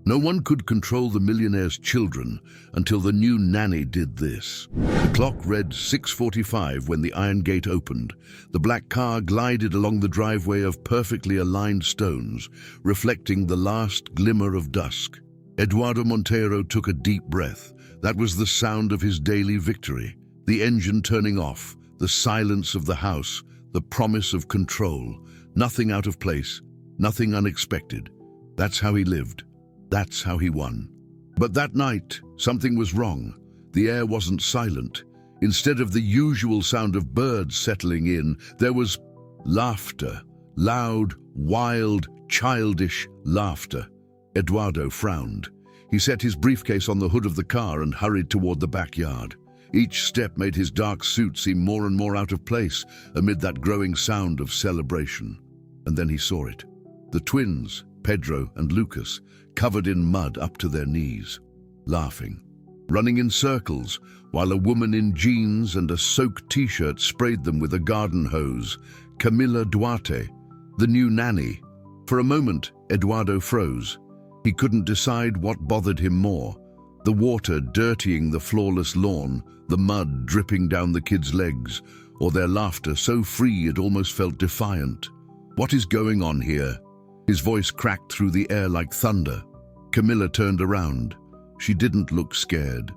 No one could control the millionaire's children until the new nanny did this. The clock read 6:45 when the iron gate opened. The black car glided along the driveway of perfectly aligned stones, reflecting the last glimmer of dusk. Eduardo Montero took a deep breath. That was the sound of his daily victory. The engine turning off, the silence of the house, the promise of control. Nothing out of place, nothing unexpected. That's how he lived. That's how he won. But that night, something was wrong. The air wasn't silent. Instead of the usual sound of birds settling in, there was laughter. Loud, wild, childish laughter. Eduardo frowned. He set his briefcase on the hood of the car and hurried toward the backyard. Each step made his dark suit seem more and more out of place amid that growing sound of celebration. And then he saw it. The twins, Pedro and Lucas, covered in mud up to their knees, laughing, running in circles, while a woman in jeans and a soaked t-shirt sprayed them with a garden hose. Camila Duarte, the new nanny. For a moment, Eduardo froze. He couldn't decide what bothered him more. The water dirtying the flawless lawn, the mud dripping down the kids' legs, or their laughter so free it almost felt defiant. What is going on here? His voice cracked through the air like thunder. Camilla turned around. She didn't look scared.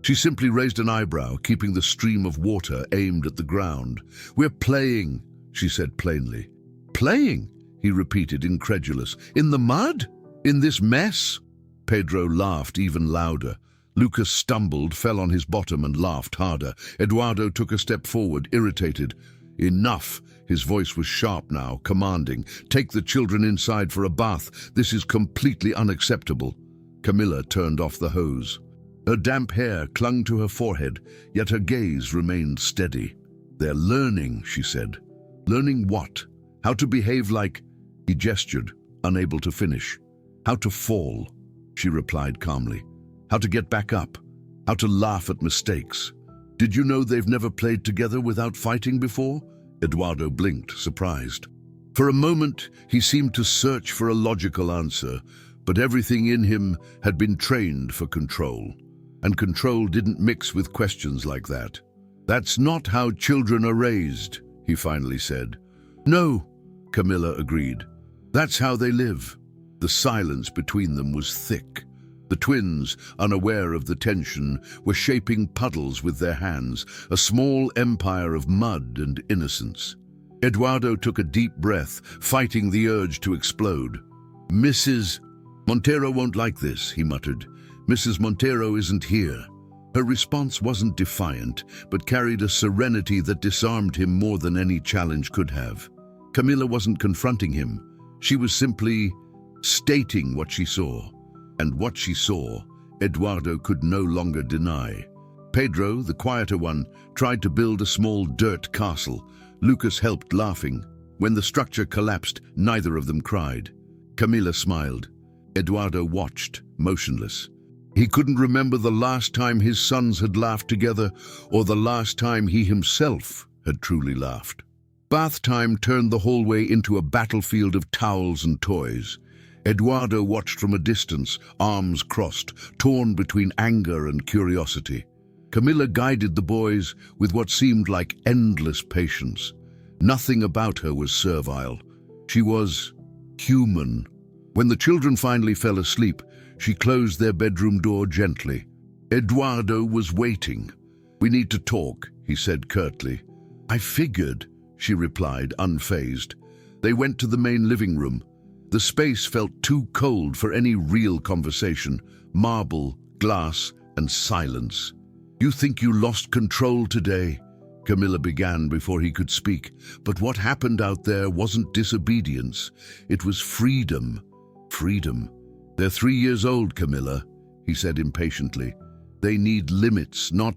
She simply raised an eyebrow, keeping the stream of water aimed at the ground. "We're playing," she said plainly. "Playing?" he repeated, incredulous. "In the mud? In this mess?" Pedro laughed even louder. Lucas stumbled, fell on his bottom and laughed harder. Eduardo took a step forward, irritated. "Enough!" His voice was sharp now, commanding. "Take the children inside for a bath. This is completely unacceptable." Camilla turned off the hose. Her damp hair clung to her forehead, yet her gaze remained steady. "They're learning," she said. "Learning what? How to behave like—" He gestured, unable to finish. "How to fall," she replied calmly. "How to get back up. How to laugh at mistakes. Did you know they've never played together without fighting before?" Eduardo blinked, surprised. For a moment, he seemed to search for a logical answer, but everything in him had been trained for control. And control didn't mix with questions like that. "That's not how children are raised," he finally said. "No," Camilla agreed. "That's how they live." The silence between them was thick. The twins, unaware of the tension, were shaping puddles with their hands, a small empire of mud and innocence. Eduardo took a deep breath, fighting the urge to explode. "Mrs. Montero won't like this," he muttered. "Mrs. Montero isn't here." Her response wasn't defiant, but carried a serenity that disarmed him more than any challenge could have. Camilla wasn't confronting him. She was simply stating what she saw. And what she saw, Eduardo could no longer deny. Pedro, the quieter one, tried to build a small dirt castle. Lucas helped, laughing. When the structure collapsed, neither of them cried. Camilla smiled. Eduardo watched, motionless. He couldn't remember the last time his sons had laughed together, or the last time he himself had truly laughed. Bath time turned the hallway into a battlefield of towels and toys. Eduardo watched from a distance, arms crossed, torn between anger and curiosity. Camilla guided the boys with what seemed like endless patience. Nothing about her was servile. She was human. When the children finally fell asleep, she closed their bedroom door gently. Eduardo was waiting. "We need to talk," he said curtly. "I figured," she replied, unfazed. They went to the main living room. The space felt too cold for any real conversation. Marble, glass, and silence. "You think you lost control today?" Camilla began before he could speak. But what happened out there wasn't disobedience. It was freedom. Freedom. "They're 3 years old, Camilla," he said impatiently. "They need limits, not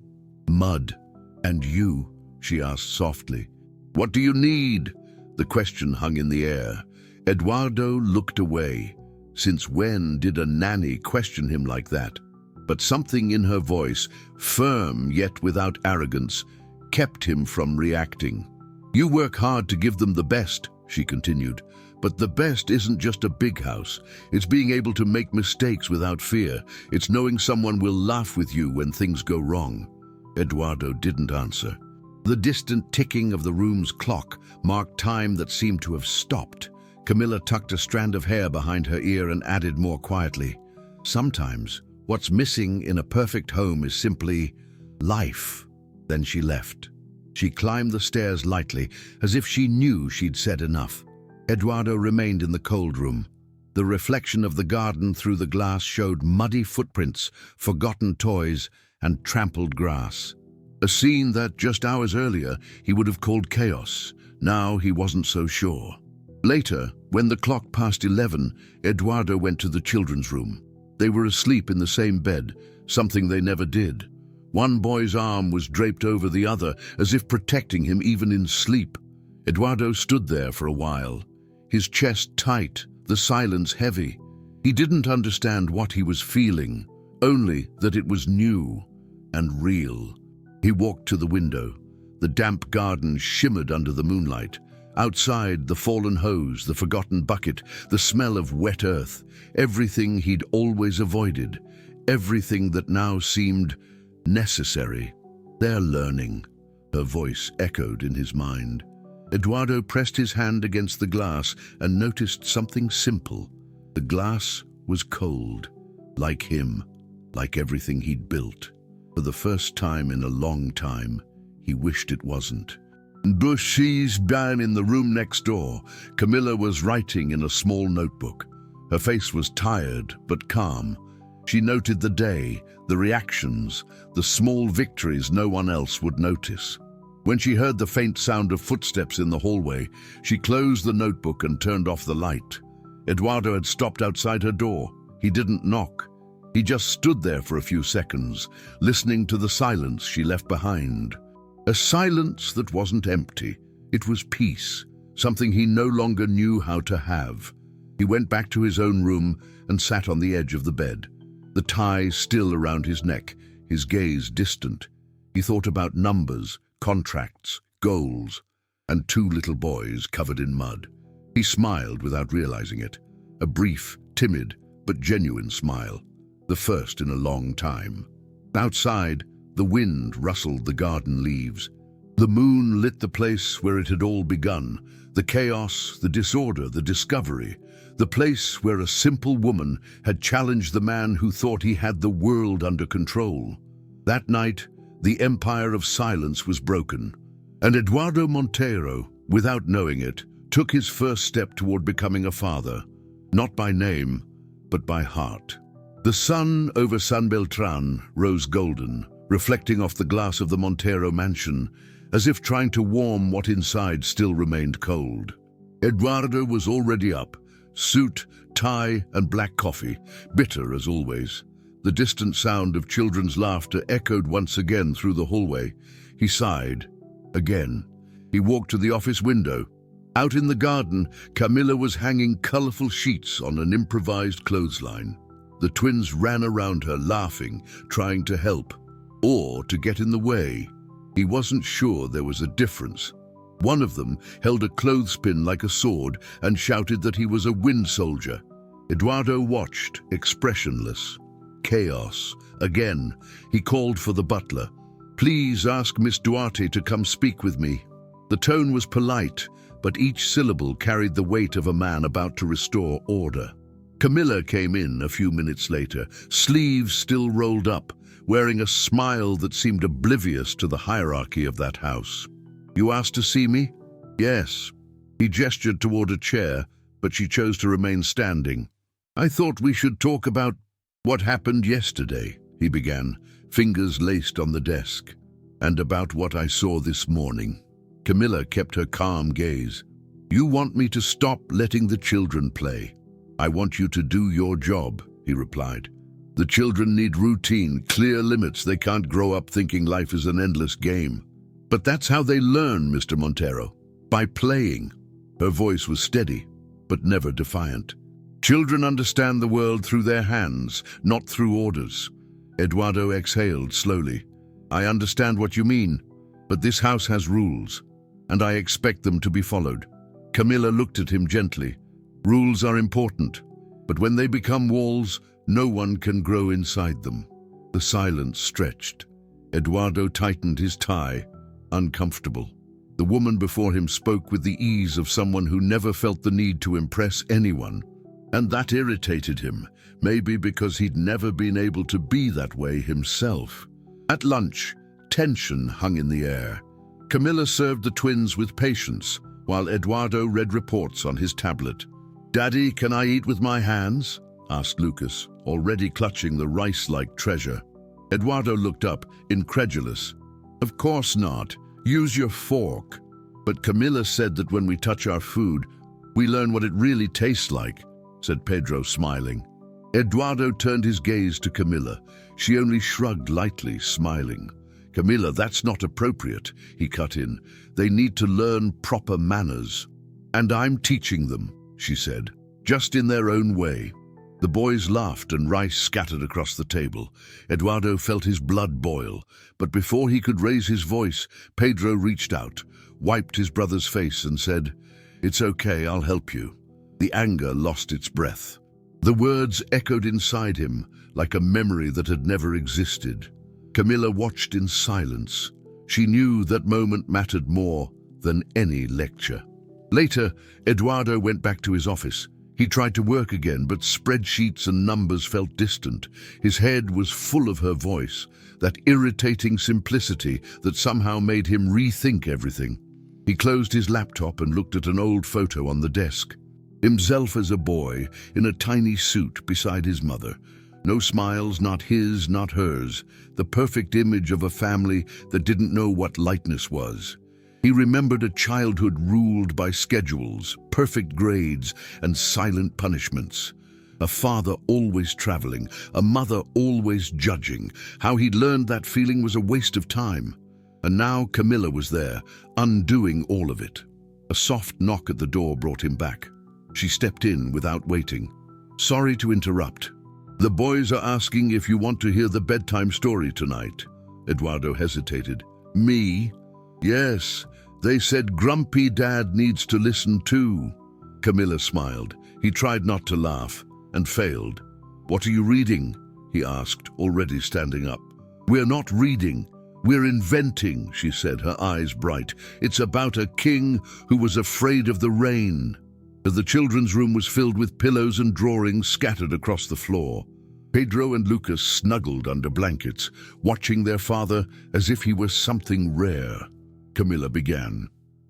mud." "And you?" she asked softly. "What do you need?" The question hung in the air. Eduardo looked away. Since when did a nanny question him like that? But something in her voice, firm yet without arrogance, kept him from reacting. "You work hard to give them the best," she continued, But the best isn't just a big house. It's being able to make mistakes without fear. It's knowing someone will laugh with you when things go wrong. Eduardo didn't answer. The distant ticking of the room's clock marked time that seemed to have stopped. Camilla tucked a strand of hair behind her ear and added more quietly, "Sometimes, what's missing in a perfect home is simply life." Then she left. She climbed the stairs lightly, as if she knew she'd said enough. Eduardo remained in the cold room. The reflection of the garden through the glass showed muddy footprints, forgotten toys, and trampled grass. A scene that, just hours earlier, he would have called chaos. Now he wasn't so sure. Later, when the clock passed 11, Eduardo went to the children's room. They were asleep in the same bed, something they never did. One boy's arm was draped over the other, as if protecting him even in sleep. Eduardo stood there for a while, his chest tight, the silence heavy. He didn't understand what he was feeling, only that it was new and real. He walked to the window. The damp garden shimmered under the moonlight. Outside, the fallen hose, the forgotten bucket, the smell of wet earth, everything he'd always avoided, everything that now seemed necessary. "They're learning," her voice echoed in his mind. Eduardo pressed his hand against the glass and noticed something simple. The glass was cold, like him, like everything he'd built. For the first time in a long time, he wished it wasn't. Bushy's down in the room next door. Camilla was writing in a small notebook. Her face was tired but calm. She noted the day, the reactions, the small victories no one else would notice. When she heard the faint sound of footsteps in the hallway, she closed the notebook and turned off the light. Eduardo had stopped outside her door. He didn't knock. He just stood there for a few seconds, listening to the silence she left behind. A silence that wasn't empty. It was peace, something he no longer knew how to have. He went back to his own room and sat on the edge of the bed, the tie still around his neck, his gaze distant. He thought about numbers, contracts, goals, and two little boys covered in mud. He smiled without realizing it, a brief, timid, but genuine smile, the first in a long time. Outside, the wind rustled the garden leaves. The moon lit the place where it had all begun, the chaos, the disorder, the discovery, the place where a simple woman had challenged the man who thought he had the world under control. That night, the empire of silence was broken, and Eduardo Montero, without knowing it, took his first step toward becoming a father, not by name, but by heart. The sun over San Beltran rose golden, reflecting off the glass of the Montero mansion, as if trying to warm what inside still remained cold. Eduardo was already up, suit, tie, and black coffee, bitter as always. The distant sound of children's laughter echoed once again through the hallway. He sighed. Again. He walked to the office window. Out in the garden, Camilla was hanging colorful sheets on an improvised clothesline. The twins ran around her, laughing, trying to help, or to get in the way. He wasn't sure there was a difference. One of them held a clothespin like a sword and shouted that he was a wind soldier. Eduardo watched, expressionless. Chaos. Again, he called for the butler. "Please ask Miss Duarte to come speak with me." The tone was polite, but each syllable carried the weight of a man about to restore order. Camilla came in a few minutes later, sleeves still rolled up, wearing a smile that seemed oblivious to the hierarchy of that house. "You asked to see me?" "Yes." He gestured toward a chair, but she chose to remain standing. "I thought we should talk about what happened yesterday," he began, fingers laced on the desk, "and about what I saw this morning." Camilla kept her calm gaze. "You want me to stop letting the children play. I want you to do your job," he replied. "The children need routine, clear limits. They can't grow up thinking life is an endless game." "But that's how they learn, Mr. Montero, by playing." Her voice was steady, but never defiant. "Children understand the world through their hands, not through orders." Eduardo exhaled slowly. "I understand what you mean, but this house has rules, and I expect them to be followed." Camilla looked at him gently, Rules are important, but when they become walls, no one can grow inside them. The silence stretched. Eduardo tightened his tie, uncomfortable. The woman before him spoke with the ease of someone who never felt the need to impress anyone. And that irritated him, maybe because he'd never been able to be that way himself. At lunch, tension hung in the air. Camilla served the twins with patience, while Eduardo read reports on his tablet. "Daddy, can I eat with my hands?" asked Lucas, already clutching the rice-like treasure. Eduardo looked up, incredulous. "Of course not. Use your fork." "But Camilla said that when we touch our food, we learn what it really tastes like," said Pedro, smiling. Eduardo turned his gaze to Camilla. She only shrugged lightly, smiling. "Camilla, that's not appropriate," he cut in. "They need to learn proper manners." "And I'm teaching them," she said, "just in their own way." The boys laughed and rice scattered across the table. Eduardo felt his blood boil, but before he could raise his voice, Pedro reached out, wiped his brother's face and said, "It's okay, I'll help you." The anger lost its breath. The words echoed inside him like a memory that had never existed. Camilla watched in silence. She knew that moment mattered more than any lecture. Later, Eduardo went back to his office. He tried to work again, but spreadsheets and numbers felt distant. His head was full of her voice, that irritating simplicity that somehow made him rethink everything. He closed his laptop and looked at an old photo on the desk. Himself as a boy, in a tiny suit beside his mother. No smiles, not his, not hers. The perfect image of a family that didn't know what lightness was. He remembered a childhood ruled by schedules, perfect grades, and silent punishments. A father always traveling, a mother always judging. How he'd learned that feeling was a waste of time. And now Camilla was there, undoing all of it. A soft knock at the door brought him back. She stepped in without waiting. "Sorry to interrupt. The boys are asking if you want to hear the bedtime story tonight." Eduardo hesitated. "Me?" "Yes, they said Grumpy Dad needs to listen too." Camilla smiled. He tried not to laugh, and failed. "What are you reading?" he asked, already standing up. "We're not reading. We're inventing," she said, her eyes bright. "It's about a king who was afraid of the rain." The children's room was filled with pillows and drawings scattered across the floor. Pedro and Lucas snuggled under blankets, watching their father as if he were something rare. Camilla began.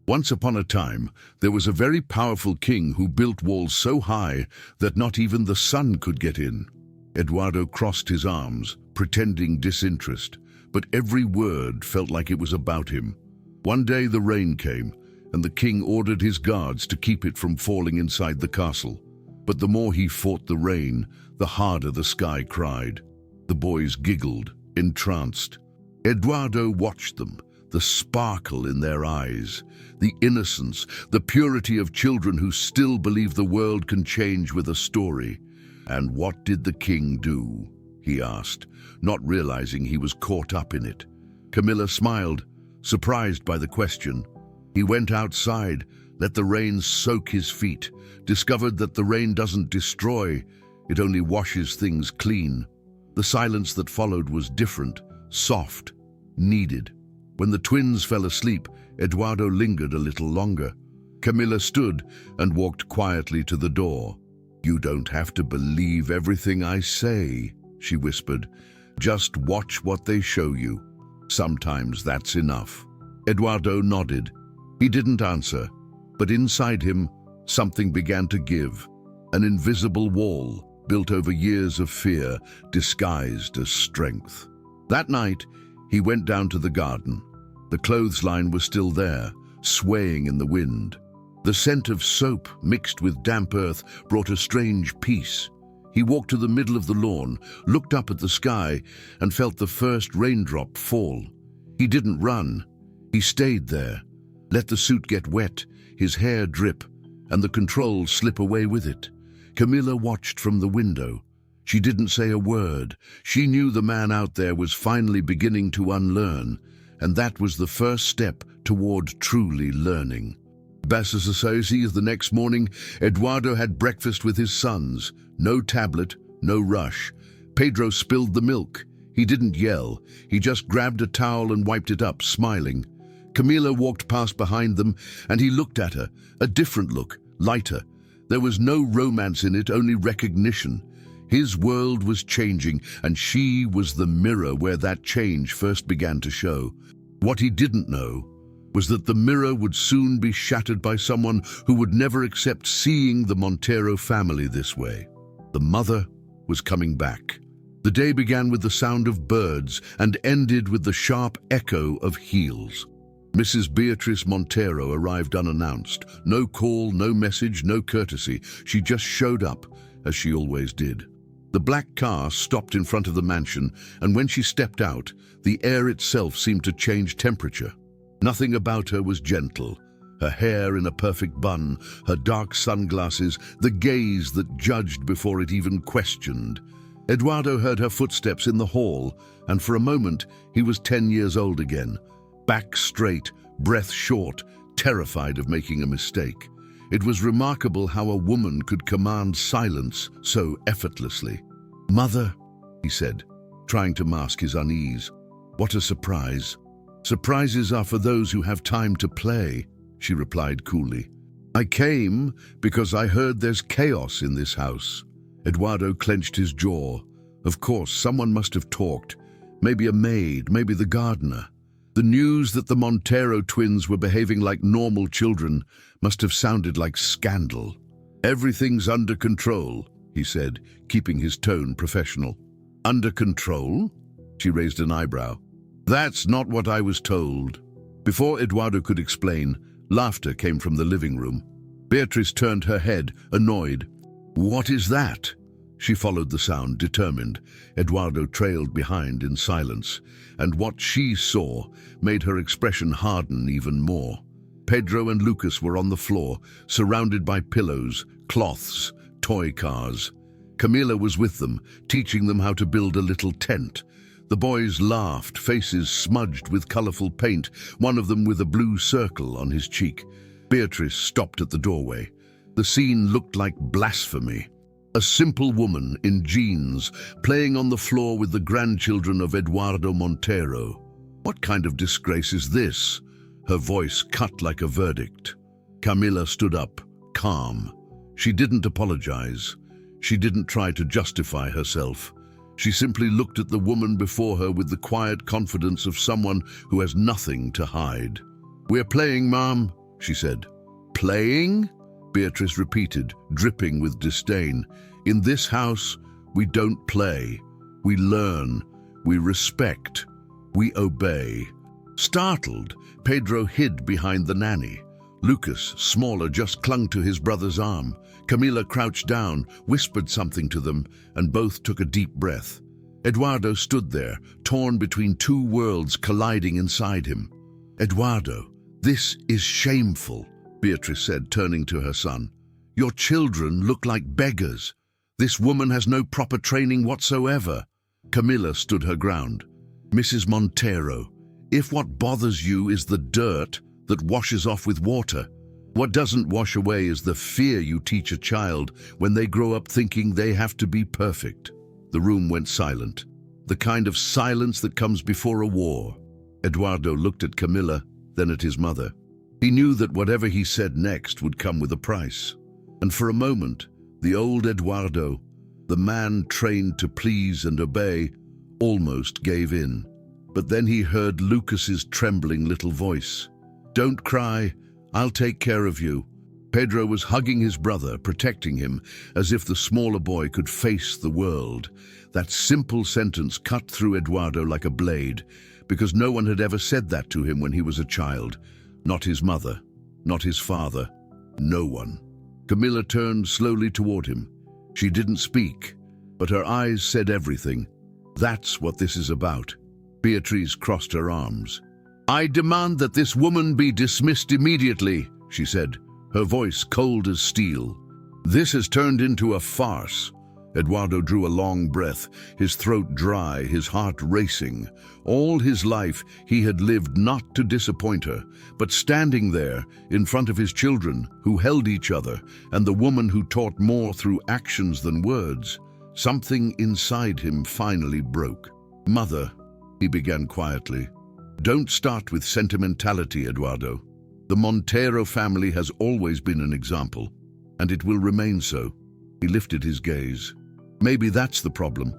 "Once upon a time, there was a very powerful king who built walls so high that not even the sun could get in." Eduardo crossed his arms, pretending disinterest, but every word felt like it was about him. One day the rain came, and the king ordered his guards to keep it from falling inside the castle. But the more he fought the rain, the harder the sky cried. The boys giggled, entranced. Eduardo watched them, the sparkle in their eyes, the innocence, the purity of children who still believe the world can change with a story. "And what did the king do?" he asked, not realizing he was caught up in it. Camilla smiled, surprised by the question. He went outside, let the rain soak his feet, discovered that the rain doesn't destroy, it only washes things clean. The silence that followed was different, soft, needed. When the twins fell asleep, Eduardo lingered a little longer. Camilla stood and walked quietly to the door. "You don't have to believe everything I say," she whispered. "Just watch what they show you. Sometimes that's enough." Eduardo nodded. He didn't answer, but inside him, something began to give. An invisible wall, built over years of fear, disguised as strength. That night, he went down to the garden. The clothesline was still there, swaying in the wind. The scent of soap mixed with damp earth brought a strange peace. He walked to the middle of the lawn, looked up at the sky, and felt the first raindrop fall. He didn't run. He stayed there. Let the suit get wet, his hair drip, and the controls slip away with it. Camilla watched from the window. She didn't say a word. She knew the man out there was finally beginning to unlearn, and that was the first step toward truly learning. The next morning, Eduardo had breakfast with his sons. No tablet, no rush. Pedro spilled the milk. He didn't yell. He just grabbed a towel and wiped it up, smiling. Camila walked past behind them, and he looked at her. A different look, lighter. There was no romance in it, only recognition. His world was changing, and she was the mirror where that change first began to show. What he didn't know was that the mirror would soon be shattered by someone who would never accept seeing the Montero family this way. The mother was coming back. The day began with the sound of birds and ended with the sharp echo of heels. Mrs. Beatriz Montero arrived unannounced. No call, no message, no courtesy. She just showed up, as she always did. The black car stopped in front of the mansion, and when she stepped out, the air itself seemed to change temperature. Nothing about her was gentle. Her hair in a perfect bun, her dark sunglasses, the gaze that judged before it even questioned. Eduardo heard her footsteps in the hall, and for a moment he was 10 years old again. Back straight, breath short, terrified of making a mistake. It was remarkable how a woman could command silence so effortlessly. "Mother," he said, trying to mask his unease. "What a surprise." "Surprises are for those who have time to play," she replied coolly. "I came because I heard there's chaos in this house." Eduardo clenched his jaw. Of course, someone must have talked. Maybe a maid, maybe the gardener. The news that the Montero twins were behaving like normal children must have sounded like scandal. "Everything's under control," he said, keeping his tone professional. "Under control?" She raised an eyebrow. "That's not what I was told." Before Eduardo could explain, laughter came from the living room. Beatrice turned her head, annoyed. "What is that?" She followed the sound, determined. Eduardo trailed behind in silence, and what she saw made her expression harden even more. Pedro and Lucas were on the floor, surrounded by pillows, cloths, toy cars. Camila was with them, teaching them how to build a little tent. The boys laughed, faces smudged with colorful paint, one of them with a blue circle on his cheek. Beatrice stopped at the doorway. The scene looked like blasphemy. A simple woman in jeans, playing on the floor with the grandchildren of Eduardo Montero. What kind of disgrace is this? Her voice cut like a verdict. Camila stood up, calm. She didn't apologize. She didn't try to justify herself. She simply looked at the woman before her with the quiet confidence of someone who has nothing to hide. "We're playing, Mom," she said. "Playing?" Beatrice repeated, dripping with disdain. "In this house, we don't play. We learn. We respect. We obey." Startled, Pedro hid behind the nanny. Lucas, smaller, just clung to his brother's arm. Camila crouched down, whispered something to them, and both took a deep breath. Eduardo stood there, torn between two worlds colliding inside him. "Eduardo, this is shameful," Beatrice said, turning to her son. "Your children look like beggars. This woman has no proper training whatsoever." Camila stood her ground. "Mrs. Montero, if what bothers you is the dirt that washes off with water, what doesn't wash away is the fear you teach a child when they grow up thinking they have to be perfect." The room went silent, the kind of silence that comes before a war. Eduardo looked at Camila, then at his mother. He knew that whatever he said next would come with a price. And for a moment, the old Eduardo, the man trained to please and obey, almost gave in. But then he heard Lucas's trembling little voice. "Don't cry. I'll take care of you." Pedro was hugging his brother, protecting him, as if the smaller boy could face the world. That simple sentence cut through Eduardo like a blade, because no one had ever said that to him when he was a child. Not his mother, not his father, no one. Camila turned slowly toward him. She didn't speak, but her eyes said everything. "That's what this is about." Beatrice crossed her arms. "I demand that this woman be dismissed immediately," she said, her voice cold as steel. "This has turned into a farce. Eduardo drew a long breath, his throat dry, his heart racing. All his life he had lived not to disappoint her, but standing there in front of his children who held each other and the woman who taught more through actions than words, something inside him finally broke. "Mother," he began quietly, "don't start with sentimentality, Eduardo. The Montero family has always been an example, and it will remain so." He lifted his gaze. "Maybe that's the problem."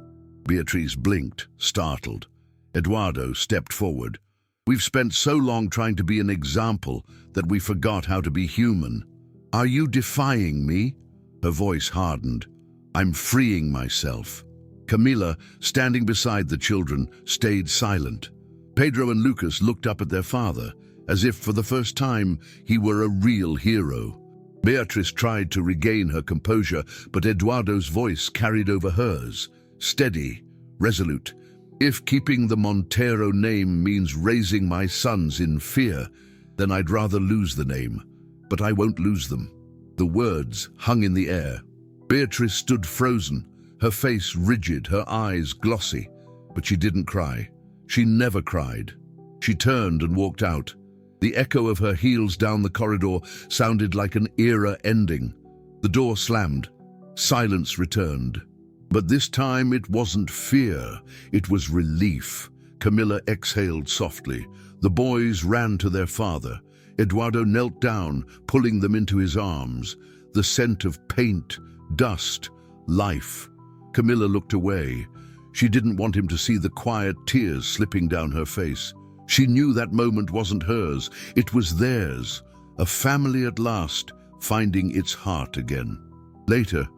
Beatrice blinked, startled. Eduardo stepped forward. "We've spent so long trying to be an example that we forgot how to be human. Are you defying me?" Her voice hardened. "I'm freeing myself." Camila, standing beside the children, stayed silent. Pedro and Lucas looked up at their father, as if for the first time he were a real hero. Beatrice tried to regain her composure, but Eduardo's voice carried over hers, steady, resolute. "If keeping the Montero name means raising my sons in fear, then I'd rather lose the name. But I won't lose them." The words hung in the air. Beatrice stood frozen, her face rigid, her eyes glossy. But she didn't cry. She never cried. She turned and walked out. The echo of her heels down the corridor sounded like an era ending. The door slammed. Silence returned. But this time it wasn't fear, it was relief. Camilla exhaled softly. The boys ran to their father. Eduardo knelt down, pulling them into his arms. The scent of paint, dust, life. Camilla looked away. She didn't want him to see the quiet tears slipping down her face. She knew that moment wasn't hers, it was theirs. A family at last, finding its heart again. Later,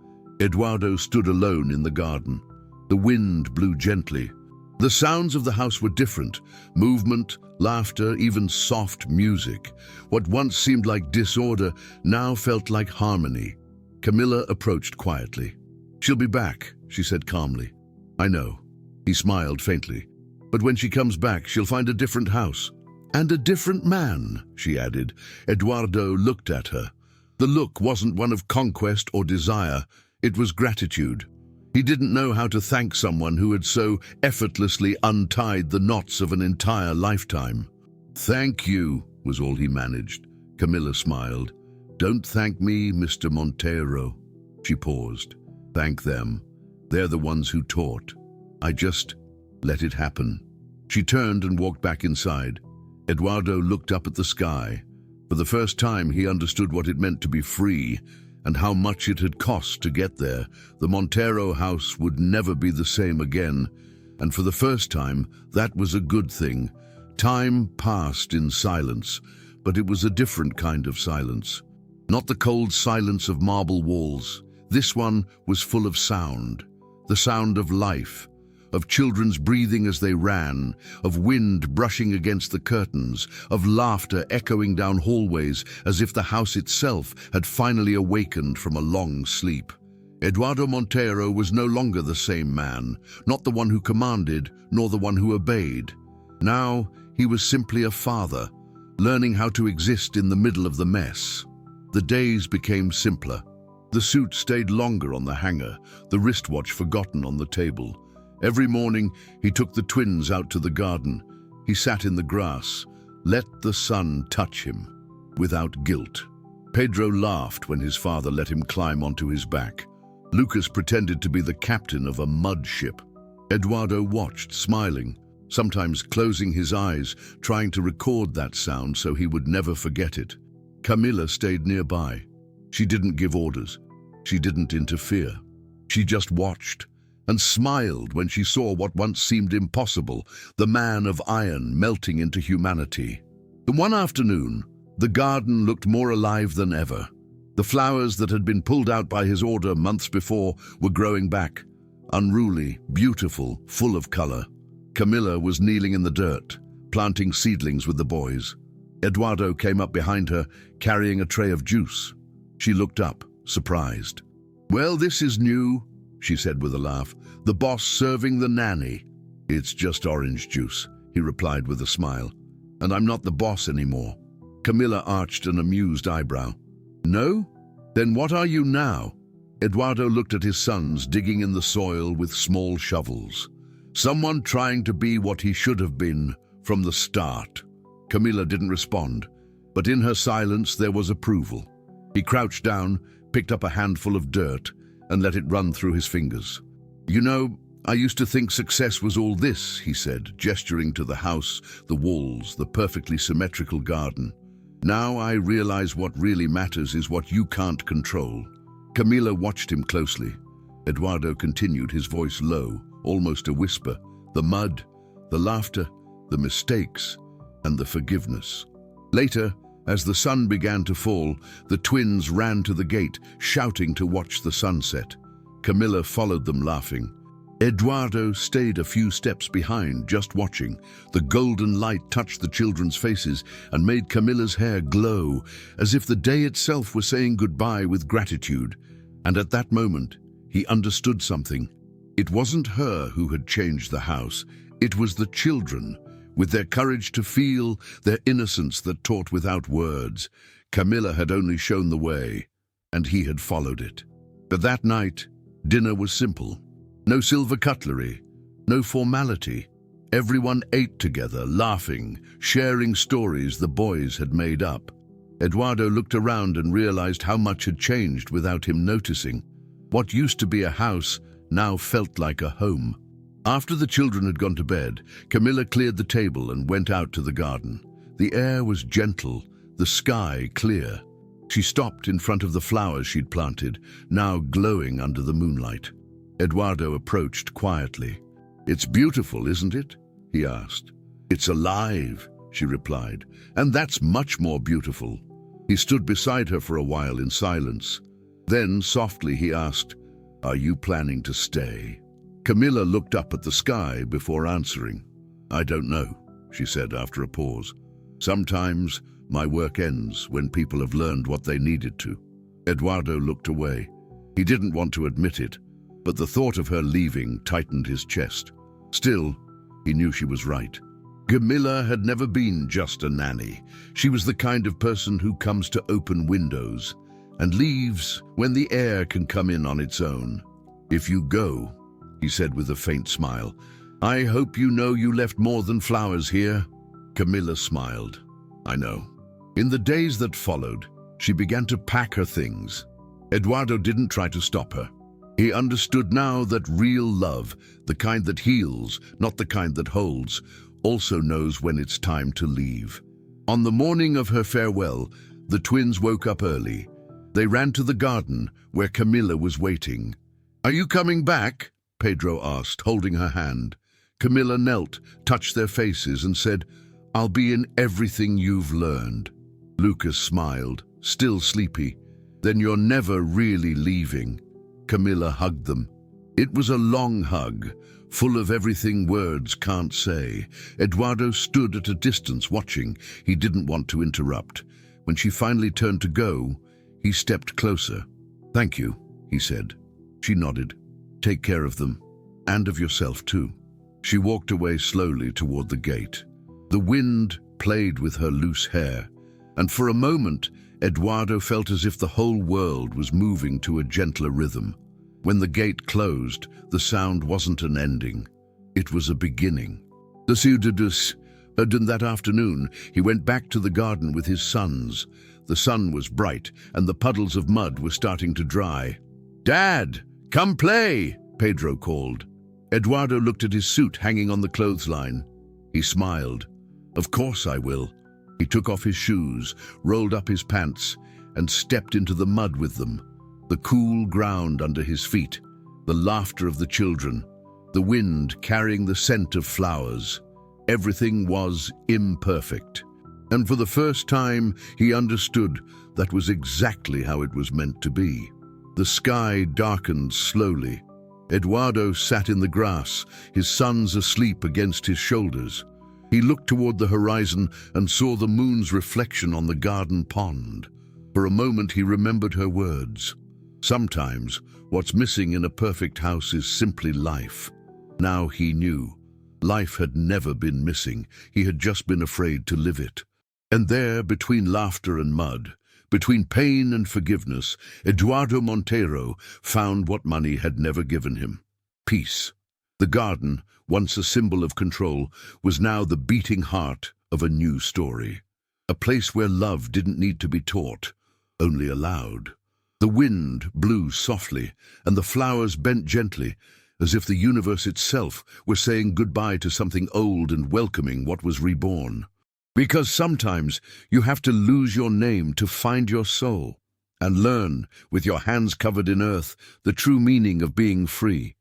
Eduardo stood alone in the garden. The wind blew gently. The sounds of the house were different. Movement, laughter, even soft music. What once seemed like disorder now felt like harmony. Camilla approached quietly. "She'll be back," she said calmly. "I know." He smiled faintly. "But when she comes back, she'll find a different house. And a different man," she added. Eduardo looked at her. The look wasn't one of conquest or desire. It was gratitude. He didn't know how to thank someone who had so effortlessly untied the knots of an entire lifetime. "Thank you," was all he managed. Camilla smiled. "Don't thank me, Mr. Montero." She paused. "Thank them. They're the ones who taught. I just let it happen." She turned and walked back inside. Eduardo looked up at the sky. For the first time, he understood what it meant to be free and how much it had cost to get there. The Montero house would never be the same again, and for the first time, that was a good thing. Time passed in silence, but it was a different kind of silence. Not the cold silence of marble walls. This one was full of sound, the sound of life, of children's breathing as they ran, of wind brushing against the curtains, of laughter echoing down hallways as if the house itself had finally awakened from a long sleep. Eduardo Montero was no longer the same man, not the one who commanded, nor the one who obeyed. Now he was simply a father, learning how to exist in the middle of the mess. The days became simpler. The suit stayed longer on the hanger, the wristwatch forgotten on the table. Every morning, he took the twins out to the garden. He sat in the grass, let the sun touch him, without guilt. Pedro laughed when his father let him climb onto his back. Lucas pretended to be the captain of a mud ship. Eduardo watched, smiling, sometimes closing his eyes, trying to record that sound so he would never forget it. Camilla stayed nearby. She didn't give orders. She didn't interfere. She just watched and smiled when she saw what once seemed impossible, the man of iron melting into humanity. One afternoon, the garden looked more alive than ever. The flowers that had been pulled out by his order months before were growing back, unruly, beautiful, full of color. Camilla was kneeling in the dirt, planting seedlings with the boys. Eduardo came up behind her, carrying a tray of juice. She looked up, surprised. "Well, this is new," she said with a laugh. "The boss serving the nanny." "It's just orange juice," he replied with a smile. "And I'm not the boss anymore." Camilla arched an amused eyebrow. "No? Then what are you now?" Eduardo looked at his sons digging in the soil with small shovels. Someone trying to be what he should have been from the start. Camilla didn't respond, but in her silence there was approval. He crouched down, picked up a handful of dirt, and let it run through his fingers. "You know, I used to think success was all this," he said, gesturing to the house, the walls, the perfectly symmetrical garden. "Now I realize what really matters is what you can't control." Camilla watched him closely. Eduardo continued, his voice low, almost a whisper. "The mud, the laughter, the mistakes, and the forgiveness." Later, as the sun began to fall, the twins ran to the gate, shouting to watch the sunset. Camilla followed them, laughing. Eduardo stayed a few steps behind, just watching. The golden light touched the children's faces and made Camilla's hair glow, as if the day itself was saying goodbye with gratitude. And at that moment, he understood something. It wasn't her who had changed the house. It was the children, with their courage to feel, their innocence that taught without words. Camilla had only shown the way, and he had followed it. But that night, dinner was simple. No silver cutlery, no formality. Everyone ate together, laughing, sharing stories the boys had made up. Eduardo looked around and realized how much had changed without him noticing. What used to be a house now felt like a home. After the children had gone to bed, Camilla cleared the table and went out to the garden. The air was gentle, the sky clear. She stopped in front of the flowers she'd planted, now glowing under the moonlight. Eduardo approached quietly. "It's beautiful, isn't it?" he asked. "It's alive," she replied, "and that's much more beautiful." He stood beside her for a while in silence. Then, softly, he asked, "Are you planning to stay?" Camilla looked up at the sky before answering. "I don't know," she said after a pause. "Sometimes my work ends when people have learned what they needed to." Eduardo looked away. He didn't want to admit it, but the thought of her leaving tightened his chest. Still, he knew she was right. Camilla had never been just a nanny. She was the kind of person who comes to open windows and leaves when the air can come in on its own. "If you go," he said with a faint smile, "I hope you know you left more than flowers here." Camilla smiled. "I know." In the days that followed, she began to pack her things. Eduardo didn't try to stop her. He understood now that real love, the kind that heals, not the kind that holds, also knows when it's time to leave. On the morning of her farewell, the twins woke up early. They ran to the garden where Camilla was waiting. "Are you coming back?" Pedro asked, holding her hand. Camilla knelt, touched their faces, and said, "I'll be in everything you've learned." Lucas smiled, still sleepy. "Then you're never really leaving." Camilla hugged them. It was a long hug, full of everything words can't say. Eduardo stood at a distance watching. He didn't want to interrupt. When she finally turned to go, he stepped closer. "Thank you," he said. She nodded. "Take care of them, and of yourself too." She walked away slowly toward the gate. The wind played with her loose hair, and for a moment, Eduardo felt as if the whole world was moving to a gentler rhythm. When the gate closed, the sound wasn't an ending. It was a beginning. That afternoon, he went back to the garden with his sons. The sun was bright, and the puddles of mud were starting to dry. "Dad, come play!" Pedro called. Eduardo looked at his suit hanging on the clothesline. He smiled. "Of course I will." He took off his shoes, rolled up his pants, and stepped into the mud with them. The cool ground under his feet, the laughter of the children, the wind carrying the scent of flowers. Everything was imperfect. And for the first time, he understood that was exactly how it was meant to be. The sky darkened slowly. Eduardo sat in the grass, his sons asleep against his shoulders. He looked toward the horizon and saw the moon's reflection on the garden pond. For a moment he remembered her words. Sometimes what's missing in a perfect house is simply life. Now he knew. Life had never been missing. He had just been afraid to live it. And there, between laughter and mud, Between pain and forgiveness, Eduardo Monteiro found what money had never given him: peace. The garden, once a symbol of control, was now the beating heart of a new story. A place where love didn't need to be taught, only allowed. The wind blew softly, and the flowers bent gently, as if the universe itself were saying goodbye to something old and welcoming what was reborn. Because sometimes you have to lose your name to find your soul, and learn, with your hands covered in earth, the true meaning of being free.